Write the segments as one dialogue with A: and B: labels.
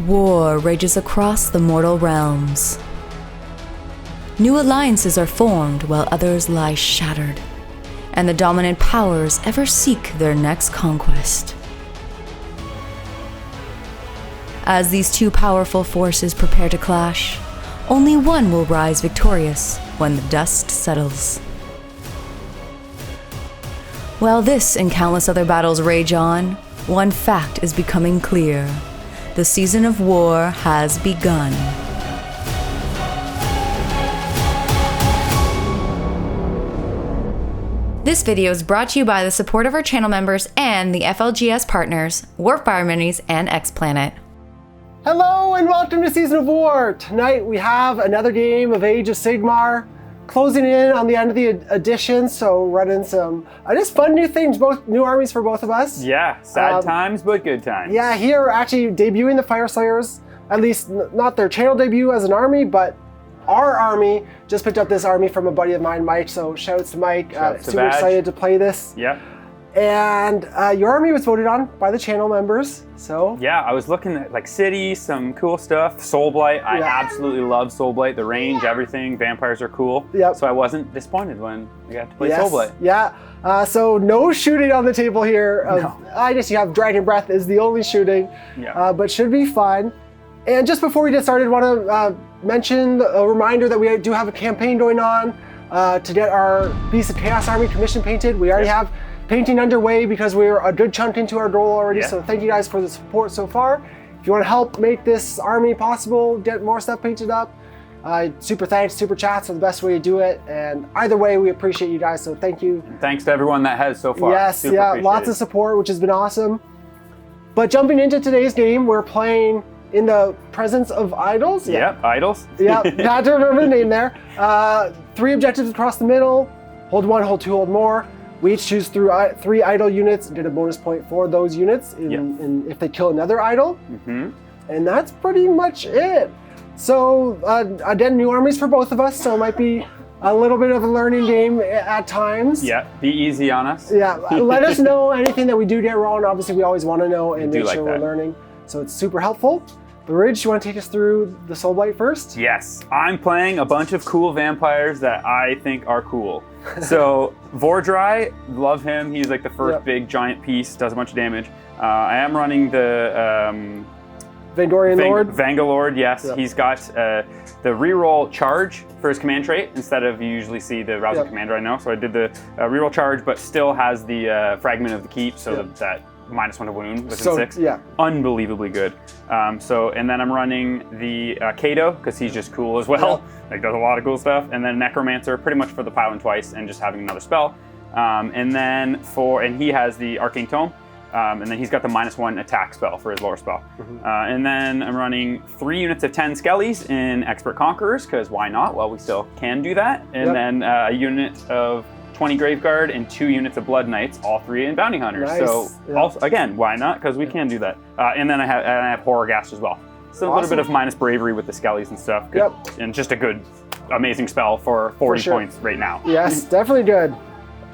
A: War rages across the mortal realms. New alliances are formed while others lie shattered, and the dominant powers ever seek their next conquest. As these two powerful forces prepare to clash, only one will rise victorious when the dust settles. While this and countless other battles rage on, one fact is becoming clear. The season of war has begun. This video is brought to you by the support of our channel members and the FLGS Partners, Warfire Minis, and X-Planet.
B: Hello and welcome to Season of War! Tonight we have another game of Age of Sigmar, closing in on the end of the edition, so running some just fun new things, both new armies for both of us.
C: Yeah, sad times, but good times.
B: Yeah, here actually debuting the Fyreslayers, at least not their channel debut as an army, but our army just picked up this army from a buddy of mine, Mike, so shoutouts to Mike. Super excited to play this.
C: Yep.
B: And your army was voted on by the channel members, so...
C: Yeah, I was looking at like cities, some cool stuff. Soulblight, I absolutely love Soulblight. The range, everything, vampires are cool. Yep. So I wasn't disappointed when I got to play Soulblight.
B: Yeah, so no shooting on the table here. No. I guess you have Dragon Breath is the only shooting, but should be fun. And just before we get started, I want to mention a reminder that we do have a campaign going on to get our Beast of Chaos army commission painted. We already have painting underway because we're a good chunk into our goal already, so thank you guys for the support so far. If you want to help make this army possible, get more stuff painted up, super thanks, super chats are the best way to do it, and either way we appreciate you guys, so thank you.
C: And thanks to everyone that has so far.
B: Yes, lots of support, which has been awesome. But jumping into today's game, we're playing in the presence of idols.
C: Yep, idols.
B: Yep, had to remember the name there. 3 objectives across the middle, hold 1, hold 2, hold more. We each choose through 3 idol units and get a bonus point for those units if they kill another idol. And that's pretty much it. So again, new armies for both of us, so it might be a little bit of a learning game at times.
C: Yeah, be easy on us.
B: Yeah, let us know anything that we do get wrong. Obviously, we always want to know and make sure we're learning. So it's super helpful. But Ridge, you want to take us through the Soulblight first?
C: Yes, I'm playing a bunch of cool vampires that I think are cool. So Vordry, love him. He's like the first big giant piece, does a bunch of damage. I am running the Vangalord, yes. Yep. He's got the reroll charge for his command trait instead of you usually see the rousing command right now. So I did the reroll charge, but still has the fragment of the keep, so that -1 to wound within 6. Yeah. Unbelievably good. And then I'm running the Kato, because he's just cool as well. Like, does a lot of cool stuff. And then Necromancer, pretty much for the piling twice and just having another spell. And he has the Arcane Tome. And then he's got the -1 attack spell for his lower spell. And then I'm running 3 units of 10 Skellies in Expert Conquerors, because why not? Well, we still can do that. And then a unit of 20 Graveguard and 2 units of Blood Knights, all 3 in Bounty Hunters. Nice. So also, again, why not? Because we can do that. And then I have Horrorghast as well. So a little bit of minus bravery with the Skellies and stuff. Good. And just a good, amazing spell for 40 points right now.
B: Yes, definitely good.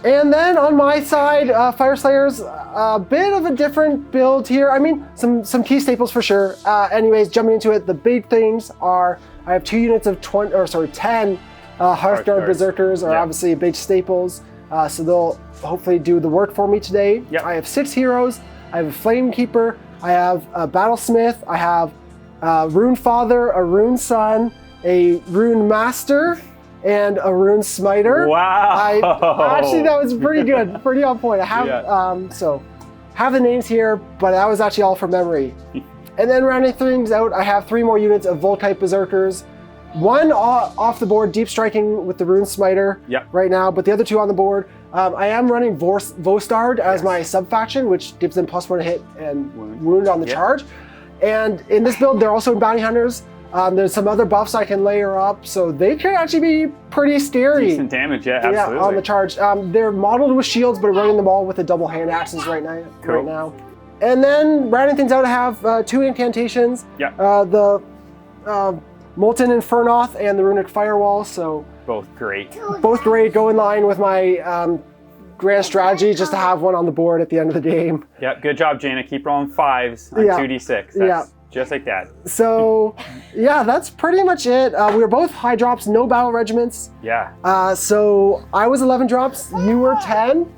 B: And then on my side, Fyreslayers, a bit of a different build here. I mean, some key staples for sure. Anyways, jumping into it, the big things are I have 2 units of 10 Hearthguard Berserkers are obviously big staples, so they'll hopefully do the work for me today. I have 6 heroes. I have a Flame Keeper. I have a Battlesmith. I have a Rune Father, a Rune Son, a Rune Master, and a Rune Smiter.
C: Wow!
B: Actually, that was pretty good, pretty on point. I have so have the names here, but that was actually all from memory. And then rounding things out, I have 3 more units of Volkite Berserkers. 1 off the board, deep striking with the Rune Smiter right now, but the other 2 on the board. I am running Vostard as my sub-faction, which gives them +1 hit and wound on the charge. And in this build, they're also Bounty Hunters. There's some other buffs I can layer up, so they can actually be pretty scary.
C: Decent damage, absolutely.
B: Yeah, on the charge. They're modeled with shields, but running them all with the double hand axes right now. And then rounding things out, I have 2 incantations. The Molten Infernoth and the Runic Firewall, so
C: both great.
B: Both great. Go in line with my grand strategy, just to have one on the board at the end of the game.
C: Yep, good job, Jaina. Keep rolling 5s on 2d6. Just like that.
B: So, yeah, that's pretty much it. We were both high drops, no battle regiments.
C: Yeah.
B: So I was 11 drops, you were 10.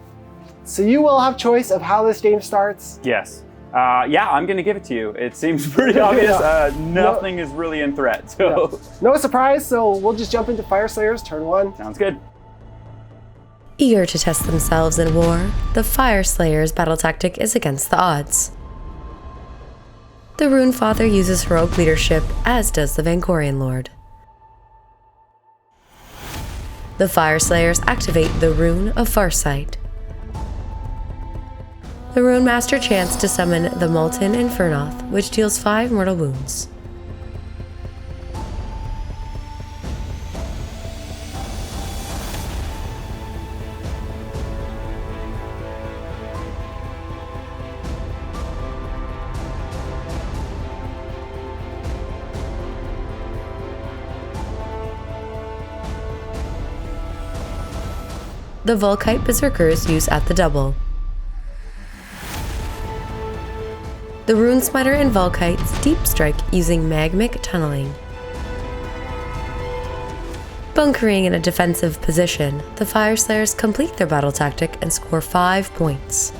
B: So you will have choice of how this game starts.
C: Yes. Yeah, I'm going to give it to you. It seems pretty obvious. Nothing is really in threat. So.
B: Yeah. No surprise, so we'll just jump into Fyreslayers, turn 1.
C: Sounds good.
A: Eager to test themselves in war, the Fyreslayers' battle tactic is against the odds. The Rune Father uses heroic leadership, as does the Vangorian Lord. The Fyreslayers activate the Rune of Farsight. The Rune Master chants to summon the Molten Infernoth, which deals 5 mortal wounds. The Volkite Berserkers use at the double. The Rune Smiter and Volkites deep strike using magmic tunneling. Bunkering in a defensive position, the Fyreslayers complete their battle tactic and score 5 points.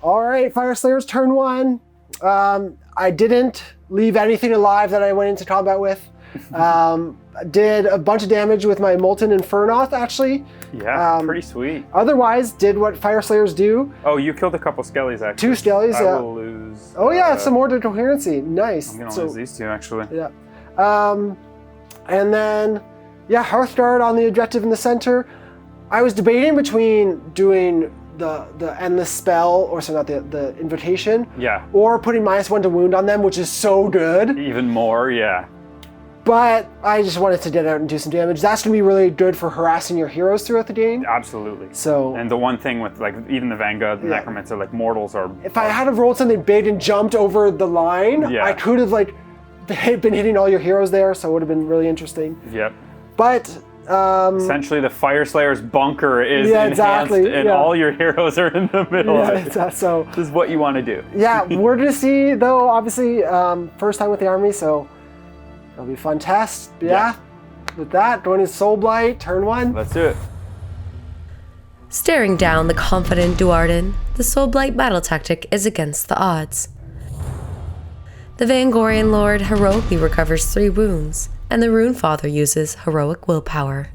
B: All right, Fyreslayers, turn 1. I didn't leave anything alive that I went into combat with. Did a bunch of damage with my Molten Infernoth, actually.
C: Yeah, pretty sweet.
B: Otherwise, did what Fyreslayers do.
C: Oh, you killed a couple skellies, actually.
B: 2 skellies,
C: I
B: yeah.
C: will lose...
B: Oh yeah, some more to coherency. Nice.
C: I'm going to lose these 2, actually.
B: Yeah. And then, yeah, Hearthguard on the objective in the center. I was debating between doing the endless spell, or sorry, not the invitation.
C: Yeah.
B: Or putting -1 to wound on them, which is so good.
C: Even more, yeah.
B: But I just wanted to get out and do some damage. That's going to be really good for harassing your heroes throughout the game.
C: Absolutely.
B: So.
C: And the one thing with, like, even the Vanguard, the Necromancer, like, mortals are...
B: If I had have rolled something big and jumped over the line, I could have, like, been hitting all your heroes there, so it would have been really interesting.
C: Yep.
B: But...
C: essentially, the Fyreslayer's bunker is enhanced, and all your heroes are in the middle of it.
B: So
C: this is what you want to do.
B: Yeah, we're going to see, though, obviously, first time with the army, so it'll be a fun test. But yeah, with that, going to Soulblight, turn 1.
C: Let's do it.
A: Staring down the confident Duarden, the Soulblight battle tactic is against the odds. The Vangorian Lord heroically recovers 3 wounds, and the Rune Father uses heroic willpower.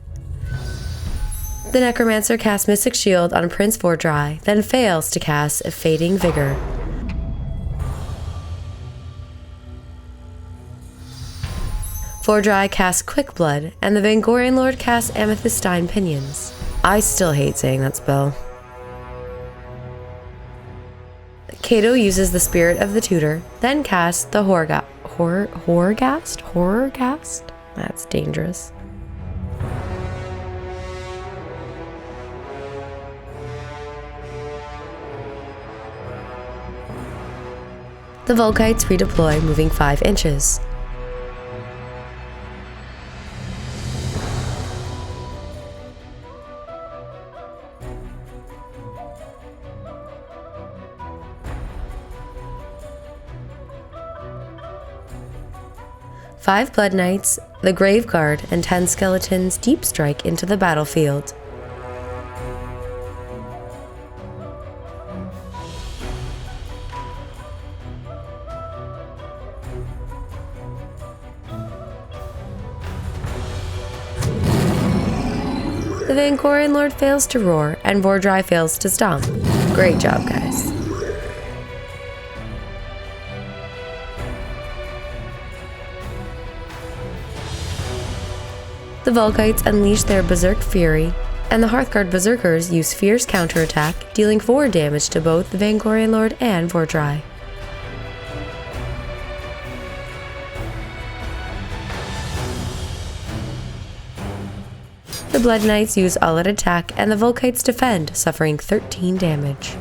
A: The Necromancer casts Mystic Shield on Prince Vordry, then fails to cast a Fading Vigor. Vordry casts Quick Blood, and the Vangorian Lord casts Amethystine Pinions. I still hate saying that spell. Cato uses the Spirit of the Tutor, then casts the Horrorghast? That's dangerous. The Volkites redeploy, moving 5 inches. Five Blood Knights, the Grave Guard, and 10 skeletons deep strike into the battlefield. The Vangorian Lord fails to roar, and Vordry fails to stomp. Great job, guys. The Volkites unleash their Berserk Fury, and the Hearthguard Berserkers use fierce counterattack, dealing 4 damage to both the Vangorian Lord and Vordry. The
D: Blood Knights use all-out attack, and the Volkites defend, suffering 13 damage.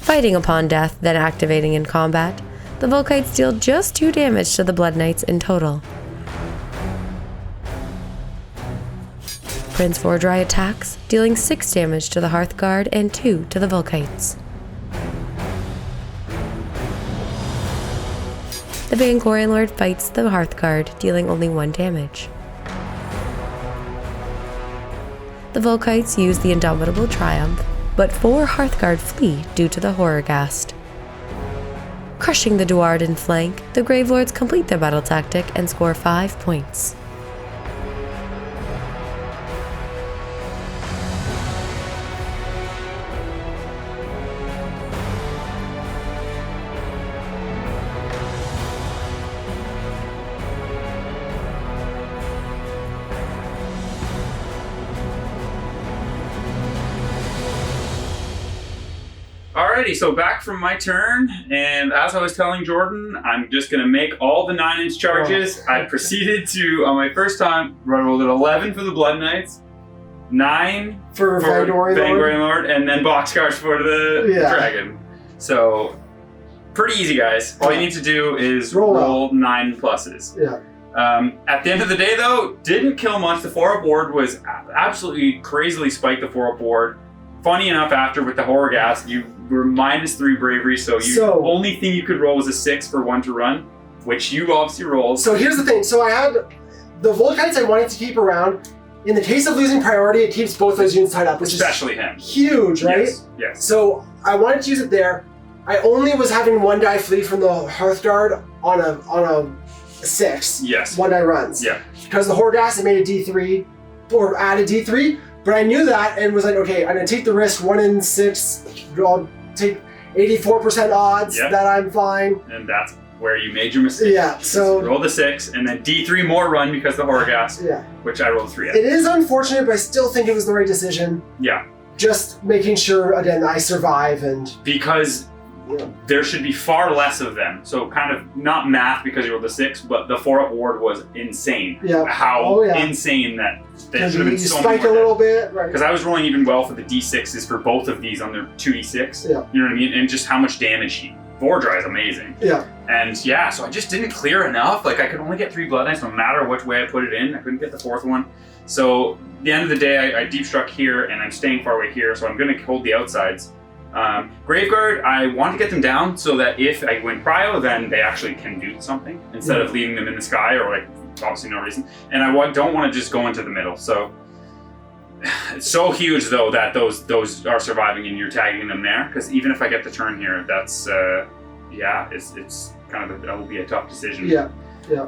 D: Fighting upon death, then activating in combat, the Volkites deal just 2 damage to the Blood Knights in total. Prince Vordry attacks, dealing 6 damage to the Hearthguard and 2 to the Volkites. The Vangorian Lord fights the Hearthguard, dealing only 1 damage. The Volkites use the Indomitable Triumph, but 4 Hearthguard flee due to the Horrorghast. Crushing the Duardin flank, the Gravelords complete their battle tactic and score 5 points.
C: Alrighty, so back from my turn, and as I was telling Jordan, I'm just going to make all the 9-inch charges. I proceeded to, on my first time, rolled an 11 for the Blood Knights, 9
B: for
C: Vangorian Lord, and then boxcars for the Dragon. So, pretty easy, guys. All you need to do is roll 9 pluses.
B: Yeah.
C: At the end of the day, though, didn't kill much. The 4-up board was absolutely crazily spiked, the 4-up board. Funny enough, after with the Horrorghast, you were -3 bravery, so only thing you could roll was a 6 for 1 to run, which you obviously rolled.
B: So here's the thing. So I had the Volkites I wanted to keep around. In the case of losing priority, it keeps both those units tied up, which
C: especially him.
B: Huge, right?
C: Yes.
B: So I wanted to use it there. I only was having 1 die flee from the Hearthguard on a 6.
C: Yes.
B: 1 die runs.
C: Yeah.
B: Because the Horrorghast, it made a D3 or added D3. But I knew that and was like, okay, I'm gonna take the risk. 1 in 6. I'll take 84% odds that I'm fine.
C: And that's where you made your mistake.
B: Yeah. So
C: roll the 6 and then D3 more run because of the Horrorghast.
B: Yeah.
C: Which I rolled 3 at.
B: It is unfortunate, but I still think it was the right decision.
C: Yeah.
B: Just making sure again I survive and
C: because there should be far less of them. So kind of not math because you rolled the 6, but the 4-up ward was insane.
B: Yeah.
C: How insane that there should have been so many
B: spike a little bit, right?
C: Because I was rolling even well for the D6s for both of these on their 2d6.
B: Yeah.
C: You know what I mean? And just how much damage Vordry is amazing.
B: Yeah.
C: And so I just didn't clear enough. Like I could only get 3 Blood Knights no matter which way I put it in. I couldn't get the 4th one. So at the end of the day, I deep struck here and I'm staying far away here. So I'm going to hold the outsides. Graveguard, I want to get them down so that if I win Prio, then they actually can do something instead of leaving them in the sky or like obviously no reason. And I don't want to just go into the middle. So it's so huge though that those are surviving and you're tagging them there because even if I get the turn here, that's it's kind of that will be a tough decision.
B: Yeah.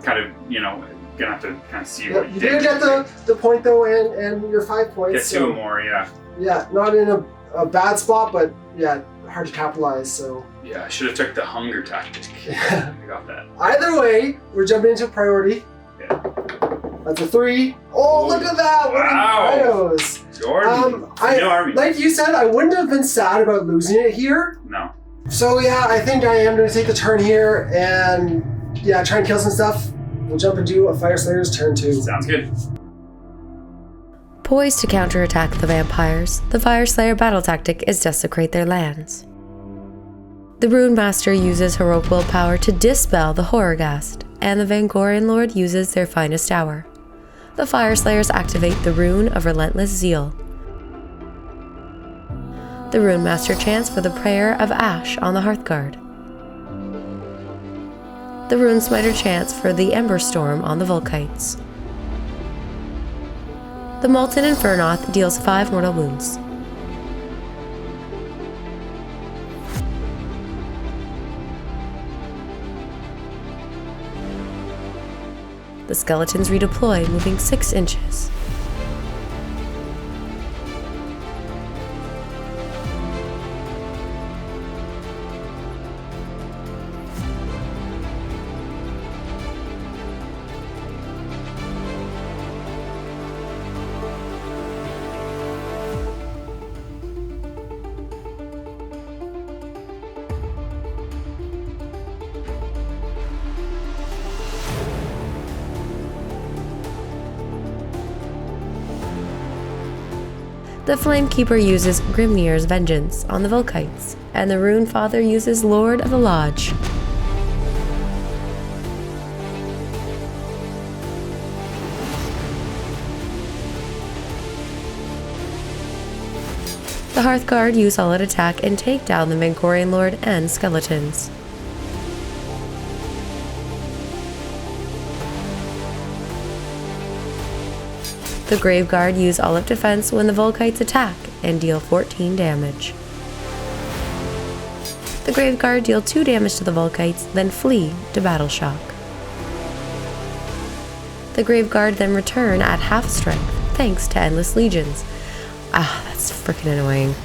C: Kind of gonna have to kind of see what you
B: did. You did get the point though, and your 5 points.
C: Get 2 more, yeah.
B: Yeah, not in a bad spot, but hard to capitalize. So
C: I should have took the hunger tactic. I got that.
B: Either way, we're jumping into priority.
C: Yeah.
B: That's a 3. Oh, look at that!
C: Wow. Jordan.
B: Like you said, I wouldn't have been sad about losing it here.
C: No.
B: So I think I am going to take the turn here and try and kill some stuff. We'll jump into a Fyreslayers turn 2.
C: Sounds good.
D: Poised to counterattack the vampires, the Fyreslayer battle tactic is desecrate their lands. The Rune Master uses heroic willpower to dispel the Horrorghast, and the Vangorian Lord uses their finest hour. The Fyreslayers activate the Rune of Relentless Zeal. The Rune Master chants for the Prayer of Ash on the Hearthguard. The Rune Smiter chants for the Ember Storm on the Volkites. The Molten Infernoth deals 5 mortal wounds. The skeletons redeploy, moving 6 inches. The Flamekeeper uses Grimnir's Vengeance on the Volkites, and the Rune Father uses Lord of the Lodge. The Hearthguard use All-Out Attack and take down the Vengorian Lord and skeletons. The Graveguard use All-Out Defense when the Volkites attack and deal 14 damage. The Graveguard deal 2 damage to the Volkites, then flee to Battle Shock. The Graveguard then return at half strength, thanks to Endless Legions. Ah, that's freaking annoying.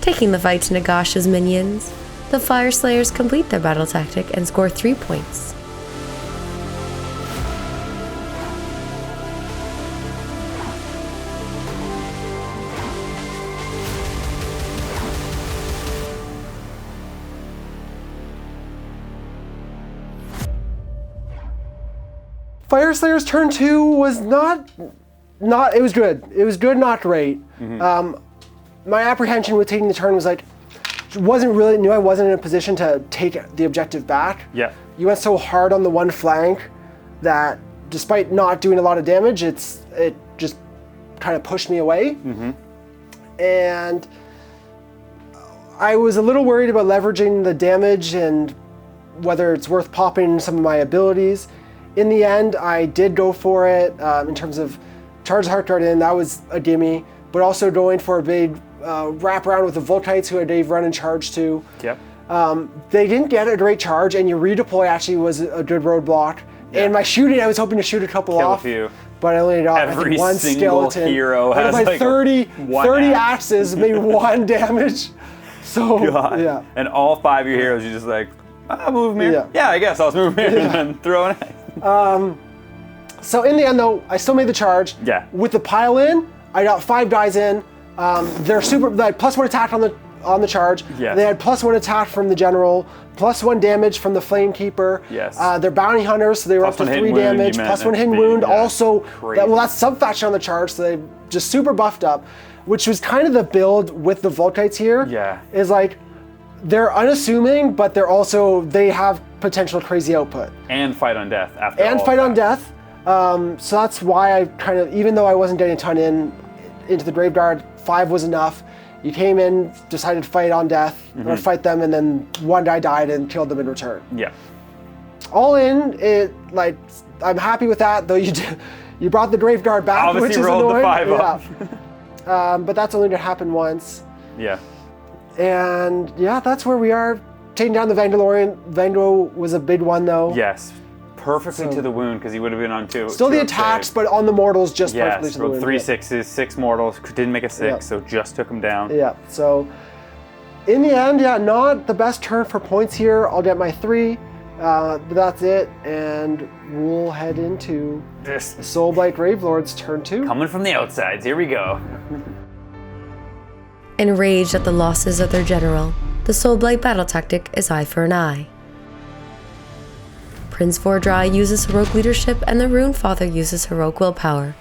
D: Taking the fight to Nagash's minions, the Fyreslayers complete their battle tactic and score 3 points.
B: Fyreslayers turn 2 was not, it was good. It was good, not great. My apprehension with taking the turn was like, knew I wasn't in a position to take the objective back.
C: Yeah.
B: You went so hard on the one flank that despite not doing a lot of damage, it just kind of pushed me away. And I was a little worried about leveraging the damage and whether it's worth popping some of my abilities. In the end, I did go for it in terms of charge the Hearthguard in, that was a gimme, but also going for a big wrap around with the Volkites who Dave run and charge to.
C: Yep.
B: They didn't get a great charge, and your redeploy actually was a good roadblock. Yeah. And my shooting, I was hoping to shoot a couple
C: Kill
B: off.
C: a few.
B: But I only got
C: Every
B: one
C: single
B: skeleton.
C: hero has
B: like
C: like
B: 30
C: one
B: axes, made 1 damage. So,
C: God.
B: yeah.
C: And all 5 of your heroes, you're just like, I'll move them here. Yeah, I guess I'll move here and then throw an axe.
B: So in the end though, I still made the charge.
C: Yeah.
B: With the pile in, I got 5 guys in. They're super, like +1 attack on the charge.
C: Yes.
B: They had +1 attack from the general, +1 damage from the Flamekeeper.
C: Yes.
B: They're bounty hunters, so they were up to 3 damage. +1 hidden wound. Also, that's sub-faction on the charge, so they just super buffed up, which was kind of the build with the Volkites here.
C: Yeah.
B: Is like, they're unassuming, but they have potential crazy output.
C: And fight on death after
B: And
C: all
B: fight
C: of
B: on
C: that.
B: death. So that's why I kind of, even though I wasn't getting a ton into the Graveguard, 5 was enough. You came in, decided to fight on death, or fight them, and then 1 guy died and killed them in return.
C: Yeah.
B: All in, I'm happy with that, though you brought the Graveguard back,
C: Obviously
B: which is
C: rolled
B: annoying.
C: the 5 up.
B: But that's only going to happen once.
C: Yeah.
B: And yeah, that's where we are. Taking down the Vangorian. Vango was a big one though.
C: Yes. Perfectly to the wound, because he would have been on 2.
B: Still the attacks, but on the mortals just perfectly to the wound.
C: Rolled 3 6s, 6 mortals, didn't make a 6, so just took him down.
B: Yeah, so in the end, not the best turn for points here. I'll get my 3, but that's it, and we'll head into
C: This
B: Soulblight Gravelords turn 2.
C: coming from the outsides, here we go.
D: Enraged at the losses of their general, the Soulblight battle tactic is eye for an eye. Prince Vordry uses heroic leadership and the Rune Father uses heroic willpower.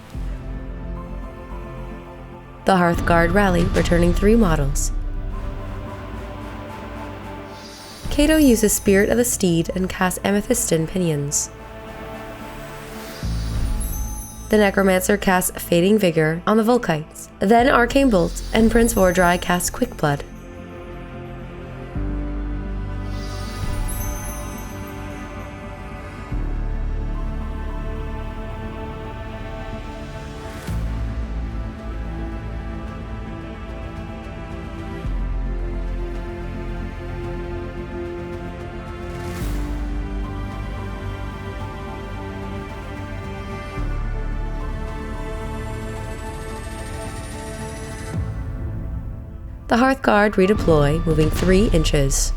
D: The Hearthguard rally, returning 3 models. Kato uses Spirit of the Steed and casts Amethystin Pinions. The Necromancer casts Fading Vigor on the Volkites. Then Arcane Bolt and Prince Vordry casts Quick Blood. The Hearthguard redeploy, moving 3 inches.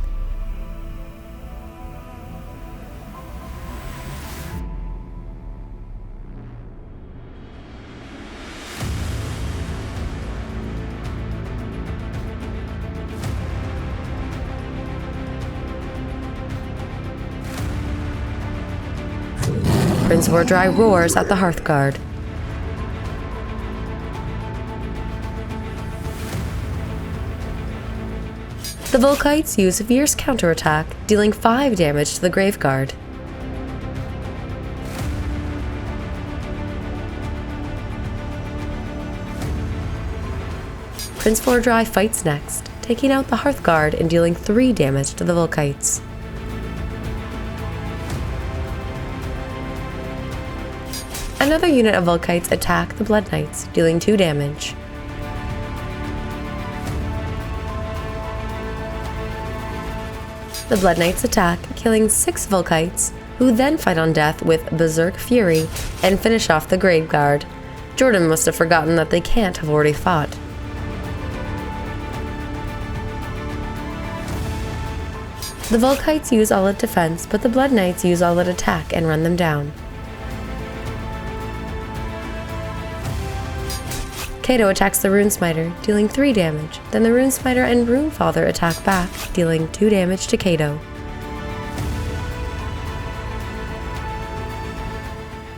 D: Prince Vordry roars at the Hearthguard. The Volkites use a fierce counterattack, dealing 5 damage to the Graveguard. Prince Vordry fights next, taking out the Hearthguard and dealing 3 damage to the Volkites. Another unit of Volkites attack the Blood Knights, dealing 2 damage. The Blood Knights attack, killing 6 Volkites, who then fight on death with Berserk Fury and finish off the Graveguard. Jordan must have forgotten that they can't have already fought. The Volkites use all-out defense, but the Blood Knights use all-out attack and run them down. Kato attacks the Runesmiter, dealing 3 damage. Then the Runesmiter and Runefather attack back, dealing 2 damage to Kato.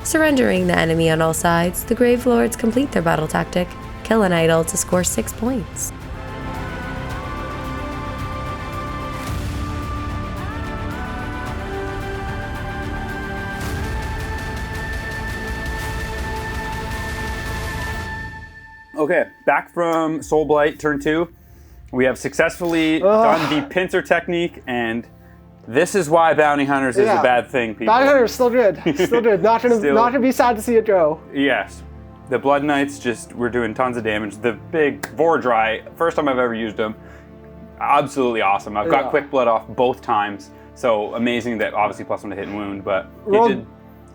D: Surrendering the enemy on all sides, the Gravelords complete their battle tactic, kill an idol to score 6 points.
C: Okay, back from Soulblight turn 2. We have successfully done the pincer technique, and this is why Bounty Hunters is a bad thing, people.
B: Bounty Hunters still good. Still good. Not gonna be sad to see it go.
C: Yes. The Blood Knights just were doing tons of damage. The big Vordry, first time I've ever used them, absolutely awesome. I've got quick blood off both times, so amazing that obviously +1 to hit and wound, but he did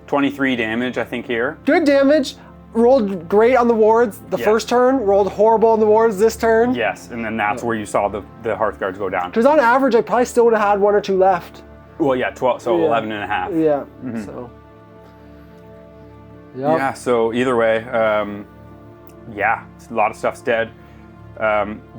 C: 23 damage, I think, here.
B: Good damage. Rolled great on the wards the first turn, rolled horrible on the wards this turn.
C: Yes, and then that's where you saw the Hearthguards go down.
B: Because on average, I probably still would have had 1 or 2 left.
C: Well, yeah, 12, so 11 and a half.
B: Yeah, so. Yep.
C: Yeah, so either way, yeah, a lot of stuff's dead.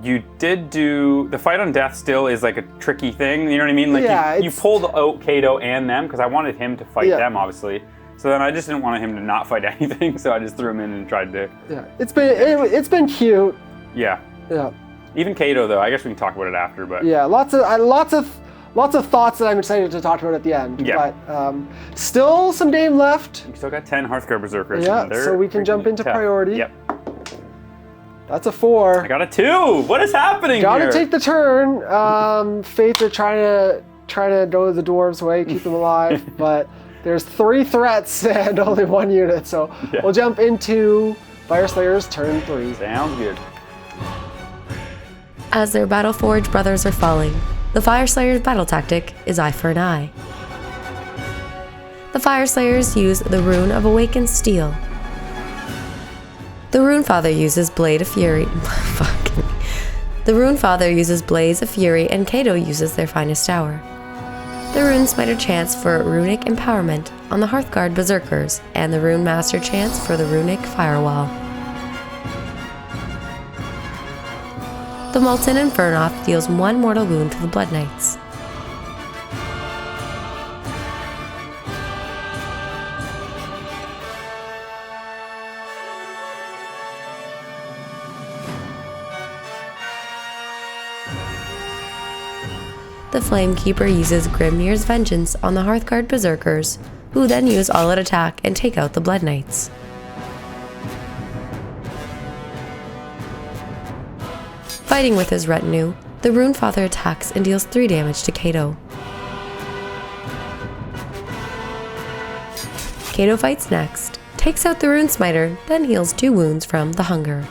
C: You did do, the fight on death still is like a tricky thing, you know what I mean? Like you pulled out Kato and them, because I wanted him to fight them, obviously. So then I just didn't want him to not fight anything, so I just threw him in and tried to.
B: Yeah, it's been cute.
C: Yeah.
B: Yeah.
C: Even Kato though, I guess we can talk about it after, but.
B: Yeah, lots of thoughts that I'm excited to talk about at the end.
C: Yeah.
B: But still some game left.
C: You still got 10 Hearthguard Berserkers.
B: Yeah, so we can jump into priority.
C: Yep.
B: That's a 4.
C: I got a 2. What is happening
B: Gotta
C: here?
B: take the turn. Fates are trying to go the dwarves' way, keep them alive, but. There's 3 threats and only 1 unit, so we'll jump into Fyreslayers turn 3.
C: Sounds good.
D: As their Battleforged brothers are falling, the Fyreslayers' battle tactic is eye for an eye. The Fyreslayers use the Rune of Awakened Steel. The Runefather uses Blade of Fury. The Runefather uses Blaze of Fury, and Kato uses their Finest Hour. The Runesmiter chants for Runic Empowerment on the Hearthguard Berserkers, and the Runemaster chants for the Runic Firewall. The Molten Infernoth deals 1 mortal wound to the Blood Knights. The Flamekeeper uses Grimnir's Vengeance on the Hearthguard Berserkers, who then use all-out attack and take out the Blood Knights. Fighting with his retinue, the Runefather attacks and deals 3 damage to Kato. Kato fights next, takes out the Runesmiter, then heals 2 wounds from the Hunger.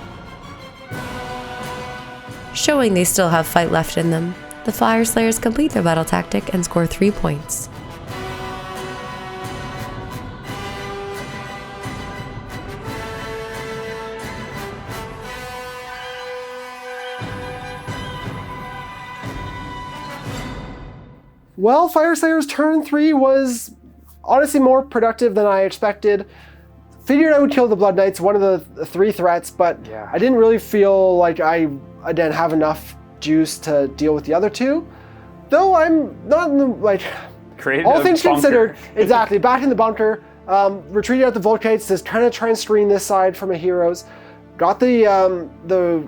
D: Showing they still have fight left in them, the Fyreslayers complete their battle tactic and score 3 points.
B: Well, Fyreslayers turn 3 was honestly more productive than I expected. Figured I would kill the Blood Knights, one of the 3 threats, but I didn't really feel like I didn't have enough juice to deal with the other 2. Though I'm not in the, like, all things considered, exactly, back in the bunker, retreated out the Volkites, just trying to screen this side for my heroes. Got the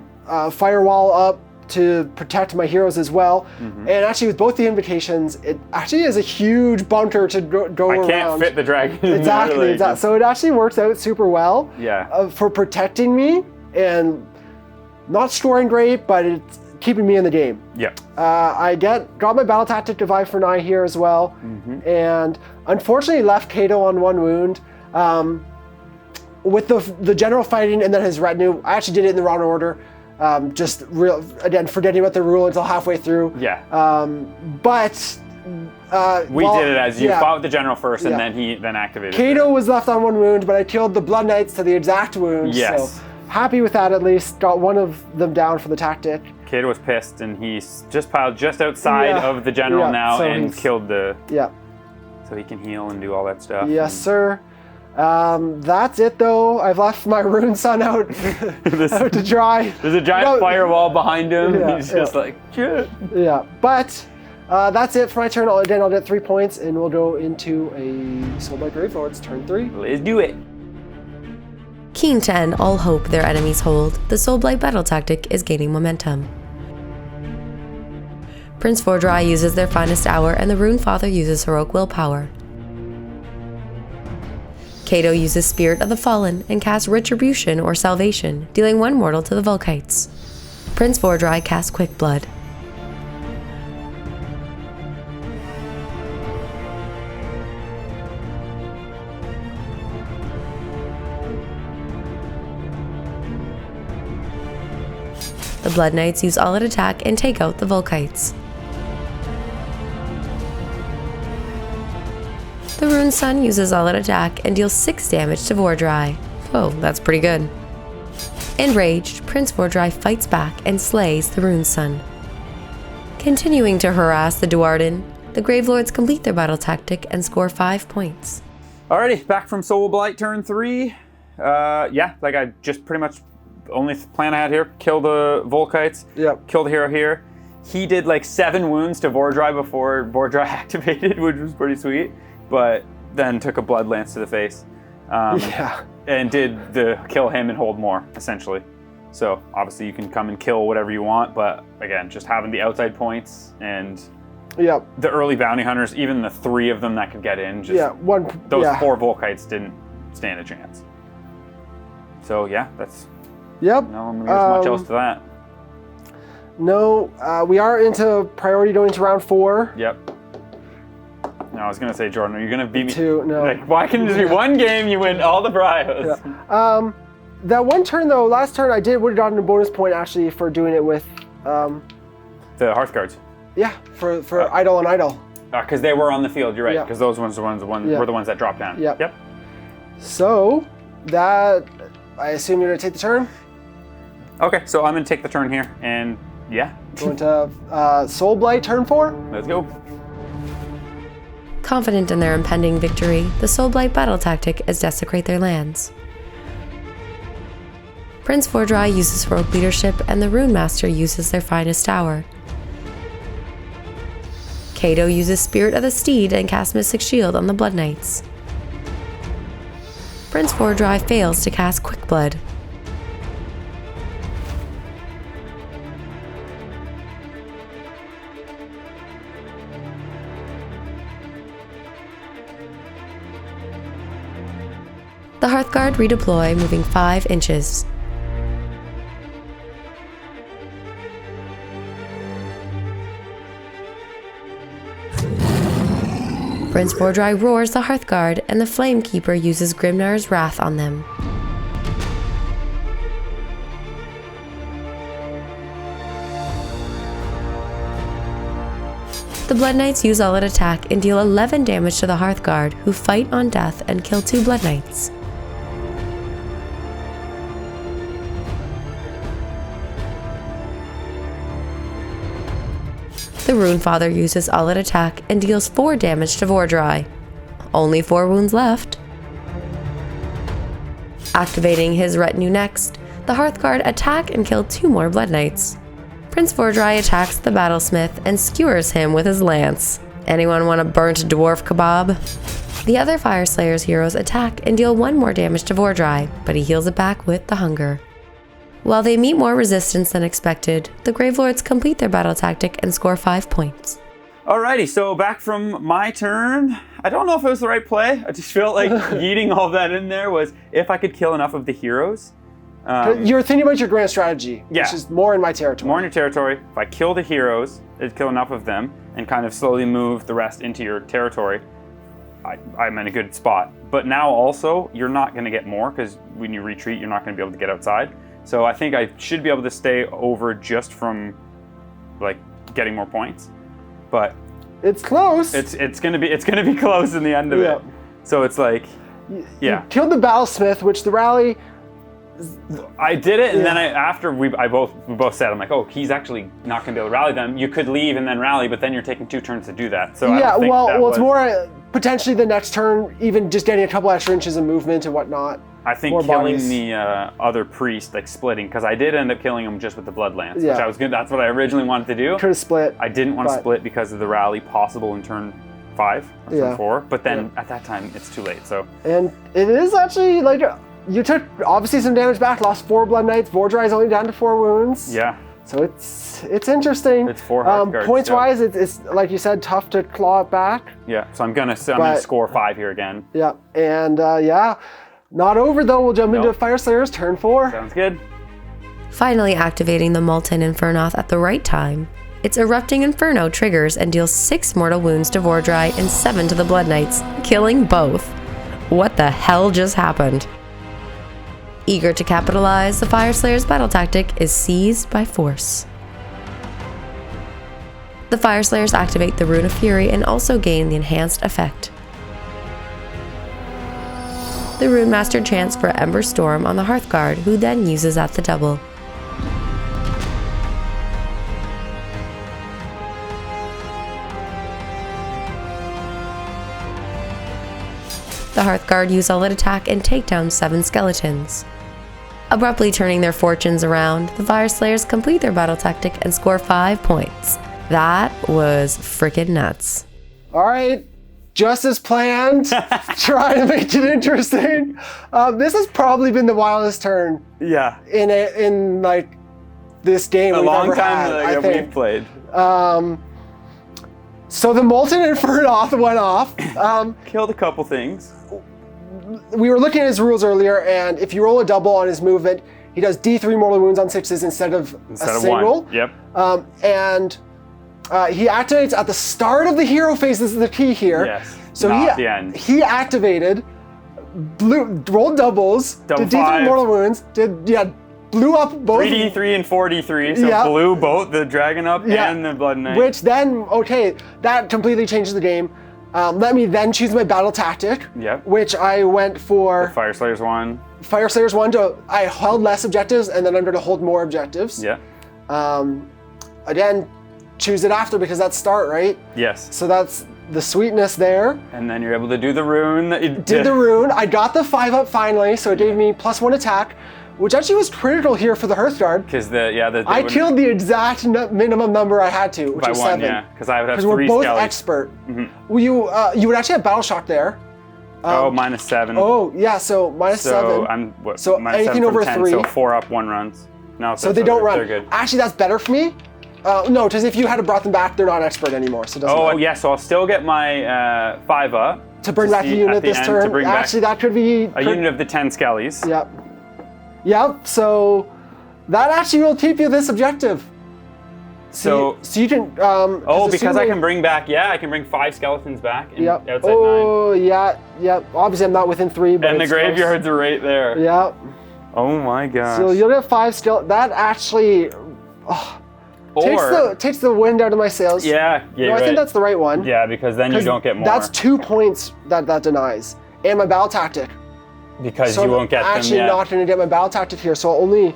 B: firewall up, to protect my heroes as well. And actually with both the invocations, it actually is a huge bunker to go around.
C: I can't fit the dragon.
B: Exactly. So it actually works out super well.
C: Yeah.
B: For protecting me and not scoring great, but it's keeping me in the game.
C: Yeah.
B: I got my battle tactic device for 9 here as well, and unfortunately left Kato on 1 wound. With the general fighting and then his retinue, I actually did it in the wrong order. Again, forgetting about the rule until halfway through.
C: Yeah. We did it as you fought with the general first, and then he activated.
B: Kato was left on 1 wound, but I killed the Blood Knights to the exact wound.
C: Yes.
B: So happy with that at least. Got one of them down for the tactic.
C: Kato was pissed, and he's just piled just outside of the general now, so and killed the.
B: Yeah.
C: So he can heal and do all that stuff.
B: Yes, sir. That's it though. I've left my Rune Sun out, out to dry.
C: There's a giant firewall behind him. He's just like, shit.
B: Yeah, but that's it for my turn. I'll get 3 points, and we'll go into a Soulblight Gravelords turn 3.
C: Let's do it.
D: Keen to end all hope their enemies hold, the Soulblight battle tactic is gaining momentum. Prince Vordry uses their finest hour, and the Rune Father uses heroic willpower. Kato uses Spirit of the Fallen and casts Retribution or Salvation, dealing 1 mortal to the Volkites. Prince Vordry casts Quick Blood. The Blood Knights use all-out attack and take out the Volkites. The Rune Sun uses all-out attack and deals 6 damage to Vordry. Whoa, that's pretty good. Enraged, Prince Vordry fights back and slays the Rune Sun. Continuing to harass the Duardin, the Gravelords complete their battle tactic and score 5 points.
C: Alrighty, back from Soulblight turn 3. Yeah, like I just pretty much only plan I had here, kill the Volkites, kill the hero here. He did like 7 wounds to Vordry before Vordry activated, which was pretty sweet. But then took a blood lance to the face, and did the kill him and hold more, essentially. So obviously you can come and kill whatever you want, but again, just having the outside points and the early bounty hunters, even the 3 of them that could get in, just those 4 Volkites didn't stand a chance. So yeah, that's no, there's much else to that.
B: No, we are into priority going to round 4.
C: Yep. No, I was gonna say, Jordan, are you gonna beat me?
B: 2, no.
C: Like, why can't it just be 1 game? You win all the bryos.
B: Yeah. That 1 turn though, last turn I would have gotten a bonus point actually for doing it with
C: the Hearthguards.
B: Yeah, for Idol and Idol.
C: Because they were on the field. You're right. Because those ones were the ones that dropped down.
B: Yep. So that I assume you're gonna take the turn.
C: Okay, so I'm gonna take the turn here, and
B: going to Soulblight turn 4.
C: Let's go.
D: Confident in their impending victory, the Soulblight battle tactic is desecrate their lands. Prince Vordry uses heroic leadership, and the Rune Master uses their finest hour. Kato uses Spirit of the Steed and casts Mystic Shield on the Blood Knights. Prince Vordry fails to cast Quick Blood. The Hearthguard redeploy, moving 5 inches. Prince Vordry roars the Hearthguard, and the Flamekeeper uses Grimnar's Wrath on them. The Blood Knights use all-out attack and deal 11 damage to the Hearthguard, who fight on death and kill 2 Blood Knights. The Rune Father uses all-out attack and deals 4 damage to Vordry. Only 4 wounds left. Activating his retinue next, the Hearthguard attack and kill 2 more Blood Knights. Prince Vordry attacks the Battlesmith and skewers him with his lance. Anyone want a burnt dwarf kebab? The other Fyreslayers heroes attack and deal 1 more damage to Vordry, but he heals it back with the Hunger. While they meet more resistance than expected, the Gravelords complete their battle tactic and score 5 points.
C: Alrighty, so back from my turn. I don't know if it was the right play. I just felt like yeeting all that in there was if I could kill enough of the heroes.
B: You're thinking about your grand strategy,
C: yeah.
B: which is more in my territory.
C: More in your territory. If I kill the heroes, I'd kill enough of them and kind of slowly move the rest into your territory. I'm in a good spot. But now also, you're not going to get more because when you retreat, you're not going to be able to get outside. So I think I should be able to stay over just from like getting more points. But
B: it's close.
C: It's gonna be close in the end of it. So it's like, yeah.
B: You killed the Battlesmith, which the rally.
C: I did it, and then we both said, I'm like, oh, he's actually not gonna be able to rally them. You could leave and then rally, but then you're taking 2 turns to do that. So
B: yeah,
C: I don't think
B: it's more potentially the next turn, even just getting a couple extra inches of movement and whatnot.
C: I think
B: more
C: killing
B: bodies.
C: the other priest, like splitting, because I did end up killing him just with the blood lance,
B: Yeah.
C: which I was good. That's what I originally wanted to do.
B: Could have split.
C: I didn't want to split because of the rally possible in turn 5 or turn 4, but then at that time it's too late. So
B: and it is actually like you took obviously some damage back, lost 4 blood knights. Vordry is only down to 4 wounds.
C: Yeah.
B: So it's interesting.
C: It's 4 Hearthguards.
B: Points wise, it's like you said, tough to claw it back.
C: Yeah. So I'm gonna score 5 here again.
B: Yeah, and not over though. We'll jump into Fyreslayers turn 4.
C: Sounds good.
D: Finally activating the Molten Infernoth at the right time, its Erupting Inferno triggers and deals 6 mortal wounds to Vordry and 7 to the Blood Knights, killing both. What the hell just happened? Eager to capitalize, the Fyreslayers' battle tactic is seized by force. The Fyreslayers activate the Rune of Fury and also gain the enhanced effect. The Rune Master chants for Ember Storm on the Hearthguard, who then uses at the double. The Hearthguard use all at attack and take down 7 skeletons. Abruptly turning their fortunes around, the Fyreslayers complete their battle tactic and score 5 points. That was frickin' nuts.
B: All right, just as planned. Try to make it interesting. This has probably been the wildest turn.
C: Yeah.
B: In like this game.
C: A
B: we've
C: long
B: ever
C: time
B: had,
C: that we've played.
B: So the Molten Infernoth went off.
C: Killed a couple things.
B: We were looking at his rules earlier, and if you roll a double on his movement, he does D3 mortal wounds on 6s instead of a single.
C: 1. Yep.
B: And he activates at the start of the hero phase. This is the key here.
C: Yes.
B: So
C: not at the end.
B: He activated, rolled doubles, did D3 mortal wounds, blew up both.
C: 3D3 and 4D3, so blew both the Dragon up and the Blood Knight.
B: Which then, that completely changes the game. Let me then choose my battle tactic, which I went for...
C: The Fyreslayers 1.
B: Fyreslayers 1, I held less objectives, and then I'm going to hold more objectives.
C: Yeah.
B: Again, choose it after because that's start, right?
C: Yes.
B: So that's the sweetness there.
C: And then you're able to do the rune.
B: Did the rune. I got the 5-up finally, so it gave me +1 attack, which actually was critical here for the Hearthguard.
C: Because
B: I killed the exact minimum number I had to, which was 7.
C: Yeah, because I would have 3
B: we're both
C: skellies.
B: expert. Well, you would actually have battle shock there.
C: -7.
B: Oh yeah, so -7.
C: So I'm
B: so
C: -7
B: anything
C: from
B: over
C: 10,
B: 3.
C: So 4-up 1 runs. No,
B: so they don't run.
C: They're good.
B: Actually, that's better for me. No, because if you had brought them back, they're not expert anymore. So it doesn't matter.
C: Yeah. So I'll still get my 5-up
B: to bring back a unit this turn. Actually, that could be
C: a unit of the 10 skellies.
B: Yep. So that actually will keep you this objective. So you can.
C: Because I can bring back. Yeah, I can bring 5 skeletons back. And outside 9.
B: Oh yeah. Obviously, I'm not within 3, but
C: and the graveyards are right there.
B: Yeah.
C: Oh my gosh.
B: So you'll get 5 skeletons. That actually takes the wind out of my sails.
C: Yeah.
B: No, I think that's the right one.
C: Yeah, because then you don't get more.
B: That's 2 points that denies, and my battle tactic.
C: Because you won't get them yet.
B: I'm actually not going to get my battle tactic here, so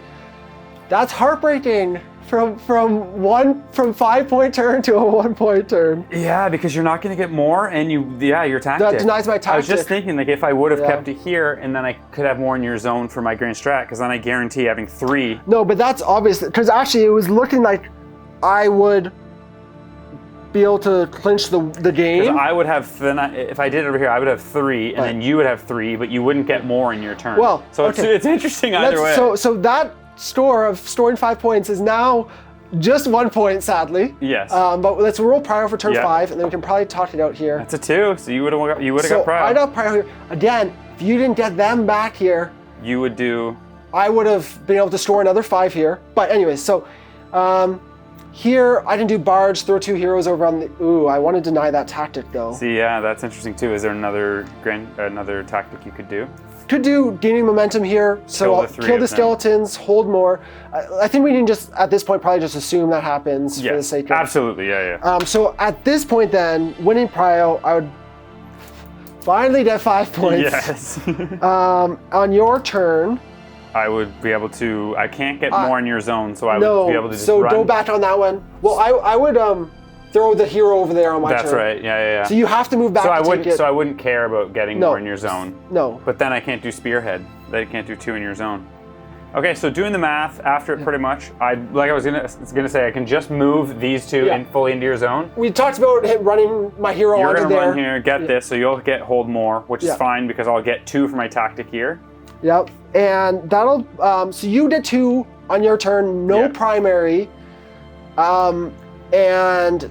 B: that's heartbreaking. From 5-point turn to a 1-point turn.
C: Yeah, because you're not going to get more, and your tactic.
B: That denies my tactic.
C: I was just thinking, like, if I would have kept it here, and then I could have more in your zone for my grand strat, because then I guarantee having 3.
B: No, but that's obvious, because actually it was looking like I would be able to clinch the game.
C: Because I would have, if I did it over here, I would have 3, and then you would have 3, but you wouldn't get more in your turn.
B: Well,
C: so it's interesting either way.
B: So that score of storing 5 points is now just 1 point, sadly.
C: Yes.
B: But let's roll Prio for turn
C: Yeah.
B: 5, and then we can probably talk it out here.
C: That's a 2, so you would have got Prio.
B: I got Prio here. Again, if you didn't get them back here,
C: You would do.
B: I would have been able to store another 5 here. But anyways, so here I can do Barge, throw 2 heroes over on the. Ooh, I want to deny that tactic though.
C: See, yeah, that's interesting too. Is there another tactic you could do?
B: Could do gaining momentum here, so
C: Kill
B: I'll
C: the 3
B: kill
C: of
B: the
C: them.
B: skeletons, hold more. I think we can just, at this point, probably just assume that happens for the
C: Yes,
B: sake of.
C: absolutely, yeah.
B: So at this point then, winning Prio, I would finally get 5 points.
C: Yes.
B: On your turn.
C: I would be able to. I can't get more in your zone, so I
B: No,
C: would be able to just
B: so
C: run.
B: go back on that one. Well, I would throw the hero over there on my turn.
C: That's right. Yeah.
B: So you have to move back
C: So
B: to take it.
C: I wouldn't care about getting
B: No.
C: more in your zone.
B: No.
C: But then I can't do Spearhead. They can't do 2 in your zone. Okay, so doing the math after it, pretty much, I was gonna say, I can just move these 2
B: Yeah.
C: in fully into your zone.
B: We talked about running my hero
C: You're
B: onto
C: gonna
B: there.
C: run here, get this, so you'll get hold more, which is
B: Yeah.
C: fine because I'll get 2 for my tactic here.
B: Yep. And that'll, so you did 2 on your turn, no
C: Yeah.
B: primary. And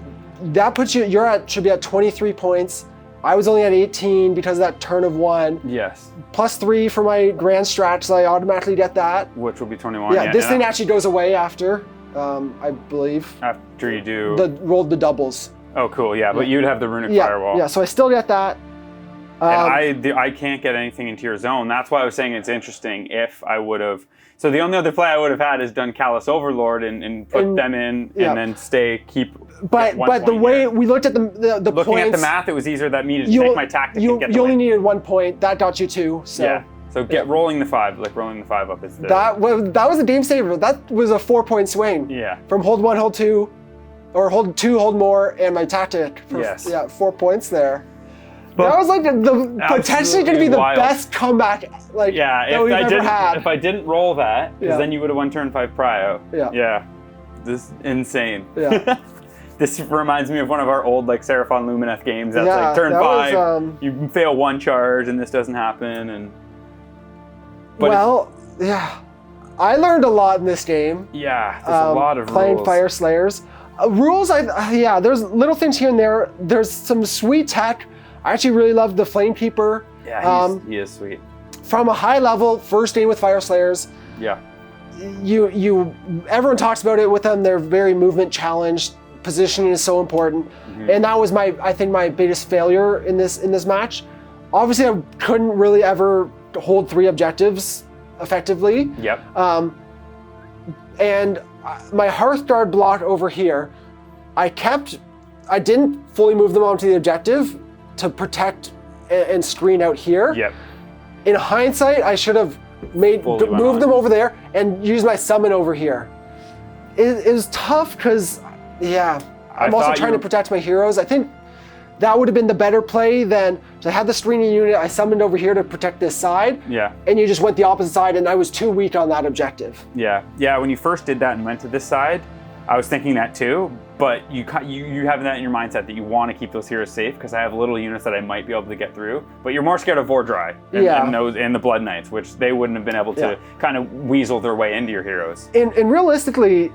B: that puts you, should be at 23 points. I was only at 18 because of that turn of 1.
C: Yes.
B: Plus 3 for my grand strat, so I automatically get that.
C: Which will be 21.
B: Yeah, this
C: and
B: thing actually goes away after, I believe.
C: after you do.
B: Rolled the doubles.
C: Oh, cool. Yeah, but you'd have the runic
B: Yeah,
C: firewall.
B: yeah, so I still get that.
C: And I can't get anything into your zone. That's why I was saying it's interesting if I would have. So the only other play I would have had is done Callous Overlord and put them in
B: yeah.
C: and then
B: But the way we looked at the
C: looking
B: points,
C: at the math, it was easier that me to take my tactic and get the
B: you only
C: win.
B: needed 1 point. That got you 2. So
C: Yeah. So rolling the 5, rolling the 5 up is the.
B: that was a game saver. That was a 4-point swing.
C: Yeah.
B: From hold 1, hold 2, or hold 2, hold more, and my tactic.
C: Yes.
B: Yeah, 4 points there.
C: But
B: that was like the potentially going to be the
C: wild.
B: best comeback that we've ever had.
C: If I didn't roll that, because
B: Yeah.
C: then you would have won turn 5 Prio.
B: Yeah.
C: Yeah. This is insane.
B: Yeah.
C: This reminds me of one of our old Seraphon Lumineth games. That's
B: Yeah,
C: like turn
B: that
C: 5,
B: was,
C: you fail 1 charge and this doesn't happen. But
B: yeah. I learned a lot in this game.
C: yeah, there's a lot of
B: playing
C: rules.
B: Fyreslayers. Rules, there's little things here and there. There's some sweet tech. I actually really love the Flamekeeper.
C: Yeah, he is sweet.
B: From a high level, first game with Fyreslayers,
C: Yeah.
B: everyone talks about it with them. They're very movement challenged. Positioning is so important, and that was I think my biggest failure in this match. Obviously, I couldn't really ever hold 3 objectives effectively.
C: Yep.
B: And my Hearthguard block over here, I didn't fully move them onto the objective to protect and screen out here.
C: Yep.
B: In hindsight, I should have moved them over there and used my summon over here. It was tough because, I'm also trying to protect my heroes. I think that would have been the better play than to have the screening unit I summoned over here to protect this side.
C: Yeah.
B: And you just went the opposite side, and I was too weak on that objective.
C: Yeah. Yeah. When you first did that and went to this side, I was thinking that too. But you have that in your mindset that you want to keep those heroes safe because I have little units that I might be able to get through. But you're more scared of Vordry and the Blood Knights, which they wouldn't have been able to kind of weasel their way into your heroes.
B: And realistically,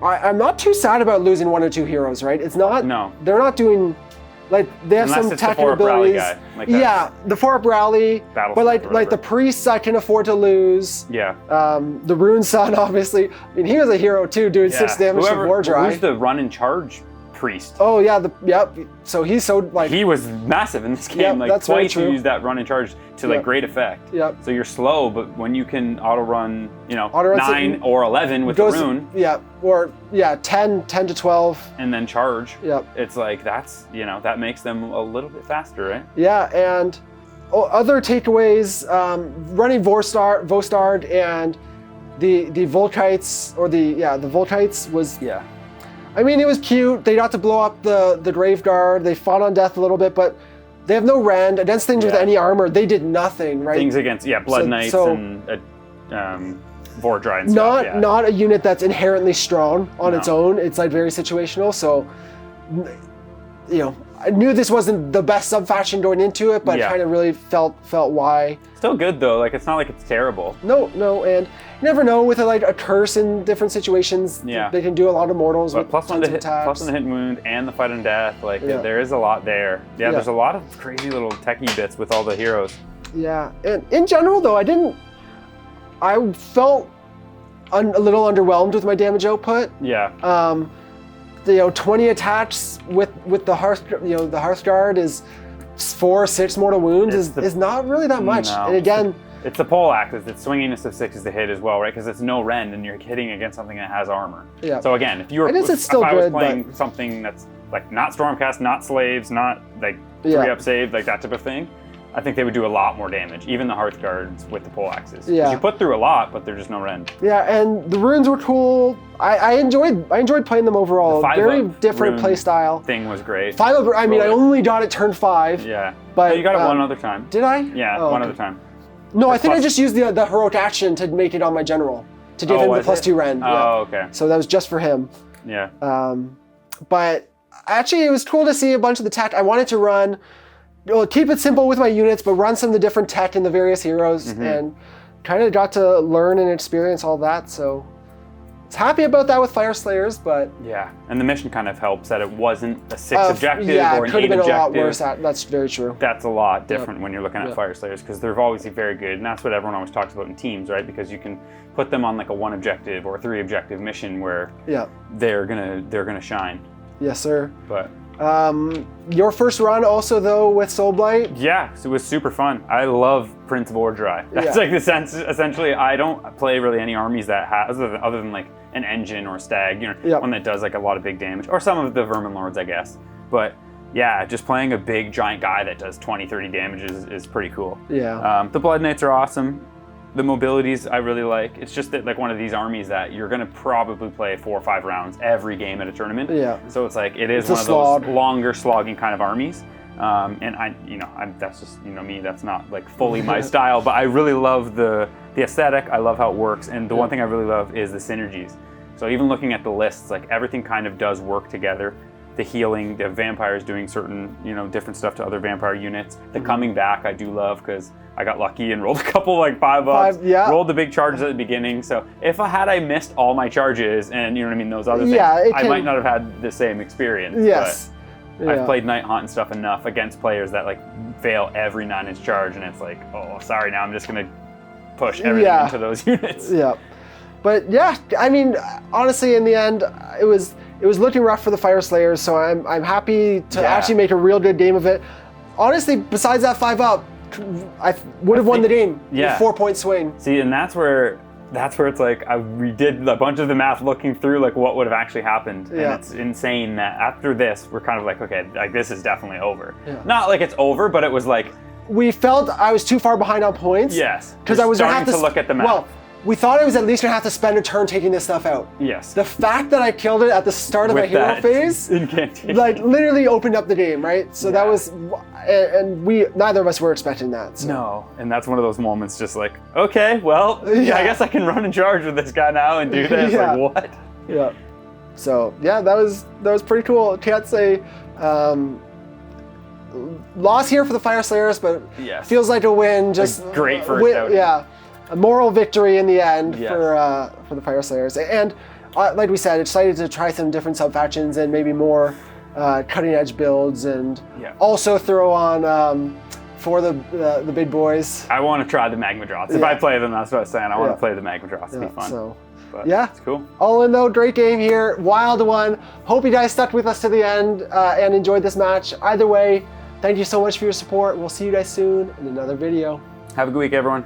B: I'm not too sad about losing 1 or 2 heroes, right? It's not.
C: No.
B: They're not doing. They have
C: Unless
B: some
C: it's the
B: technical
C: 4-up rally
B: abilities.
C: guy,
B: Yeah, the 4-up rally.
C: Battle
B: But
C: Scepter,
B: like the priests, I can afford to lose.
C: Yeah.
B: The Rune Sun, obviously. I mean, he was a hero too, doing 6 damage to Vordry.
C: Who's the run in charge priest?
B: Oh yeah, So he's so
C: he was massive in this game.
B: Yep, that's very
C: twice you
B: true.
C: used that run in charge to great effect.
B: Yep.
C: So you're slow, but when you can auto run,
B: Auto-run
C: 9 or 11 with the rune.
B: Yeah, or 10 to 12.
C: And then charge.
B: Yep.
C: It's like that's that makes them a little bit faster, right?
B: Yeah, and other takeaways, running Vostard and the Volkites, or the Volkites was.
C: Yeah.
B: I mean, it was cute. They got to blow up the Graveguard. They fought on death a little bit, but they have no rend. Against things with any armor, they did nothing, right?
C: Things against Blood Knights and Vordry and stuff.
B: Not a unit that's inherently strong on its own. It's very situational. So, I knew this wasn't the best sub-faction going into it, but kind of really felt why.
C: Still good though. It's not like it's terrible.
B: No, and you never know with a curse in different situations.
C: Yeah.
B: They can do a lot of mortals with
C: plus
B: tons of attacks.
C: Plus 1 to hit and wound and the fight and death. Like there is a lot there. Yeah, there's a lot of crazy little techie bits with all the heroes.
B: Yeah, and in general though, I felt a little underwhelmed with my damage output.
C: Yeah.
B: 20 attacks with the Hearthguard is 4 or 6 mortal wounds is not really that much.
C: No.
B: And again,
C: it's the pole axis. It's swinginess of 6 is the hit as well, right? Because it's no rend and you're hitting against something that has armor.
B: Yeah.
C: So again, if I was playing something that's like not Stormcast, not Slaves, not like 3-up save, like that type of thing, I think they would do a lot more damage, even the Hearthguards with the pole axes.
B: Yeah.
C: You put through a lot, but there's just no rend.
B: Yeah, and the runes were cool. I enjoyed playing them overall. Very different play style.
C: Thing was great.
B: 5-up, I only got it turn 5.
C: Yeah.
B: But
C: you got it one other time.
B: Did I?
C: Yeah, one other time.
B: No, I think I just used the heroic action to make it on my general to give him the +2 rend.
C: Oh, okay.
B: So that was just for him.
C: Yeah.
B: But actually, it was cool to see a bunch of the tech. I wanted to run. Keep it simple with my units, but run some of the different tech in the various heroes, and kind of got to learn and experience all that. So, it's happy about that with Fyreslayers, but
C: yeah, and the mission kind of helps that it wasn't a 6 objective or an 8 objective.
B: Yeah, it could have been a lot worse. That's very true.
C: That's a lot different when you're looking at Fyreslayers because they're obviously very good, and that's what everyone always talks about in teams, right? Because you can put them on like a 1 objective or a 3 objective mission where they're gonna shine.
B: Yes, sir.
C: But.
B: Your first run also though with Soulblight?
C: Yeah, it was super fun. I love Prince of Ordrai. That's like the sense. Essentially, I don't play really any armies that has other than like an engine or a stag, one that does like a lot of big damage, or some of the Vermin Lords, I guess. But yeah, just playing a big giant guy that does 20-30 damage is pretty cool.
B: Yeah.
C: The Blood Knights are awesome. The mobilities I really like. It's just that like one of these armies that you're gonna probably play 4 or 5 rounds every game at a tournament.
B: Yeah.
C: So it's like it is one of those longer slogging kind of armies. And that's just me. That's not like fully my style, but I really love the aesthetic. I love how it works, and the one thing I really love is the synergies. So even looking at the lists, like everything kind of does work together. The healing, the vampires doing certain, different stuff to other vampire units. The coming back I do love because I got lucky and rolled a couple like 5-ups. Rolled the big charges at the beginning. So if I missed all my charges and those other things, I might not have had the same experience.
B: Yes.
C: But I've played Night Haunt and stuff enough against players that like fail every 9-inch charge, and it's like, oh, sorry, now I'm just gonna push everything into those units.
B: Yeah. But yeah, honestly, in the end, it was looking rough for the Fyreslayers, so I'm happy to actually make a real good game of it. Honestly, besides that 5-up, I would have won the game with 4-point swing.
C: See, and that's where it's like we did a bunch of the math looking through like what would have actually happened, and it's insane that after this we're kind of like, okay, like this is definitely over. Not like it's over, but it was like
B: we felt I was too far behind on points.
C: Yes,
B: because I was
C: starting to look at the map.
B: Well, we thought I was at least gonna have to spend a turn taking this stuff out.
C: Yes.
B: The fact that I killed it at the start of my hero phase, like literally opened up the game, right? So that was, and neither of us were expecting that. So.
C: No, and that's one of those moments, just like, okay, well, I guess I can run in charge with this guy now and do this. Like what?
B: Yeah. So yeah, that was pretty cool. Can't say. Loss here for the Fyreslayers, but feels like a win. Just
C: great first outing.
B: Yeah. A moral victory in the end for the Fyreslayers, and like we said, excited to try some different sub-factions and maybe more cutting-edge builds, and also throw on for the big boys.
C: I want to try the Magma Drops. If I play them, that's what I was saying. I want to play the Magma Drops. It'd be fun.
B: So,
C: but it's cool.
B: All in though, great game here, wild one. Hope you guys stuck with us to the end and enjoyed this match. Either way, thank you so much for your support. We'll see you guys soon in another video.
C: Have a good week, everyone.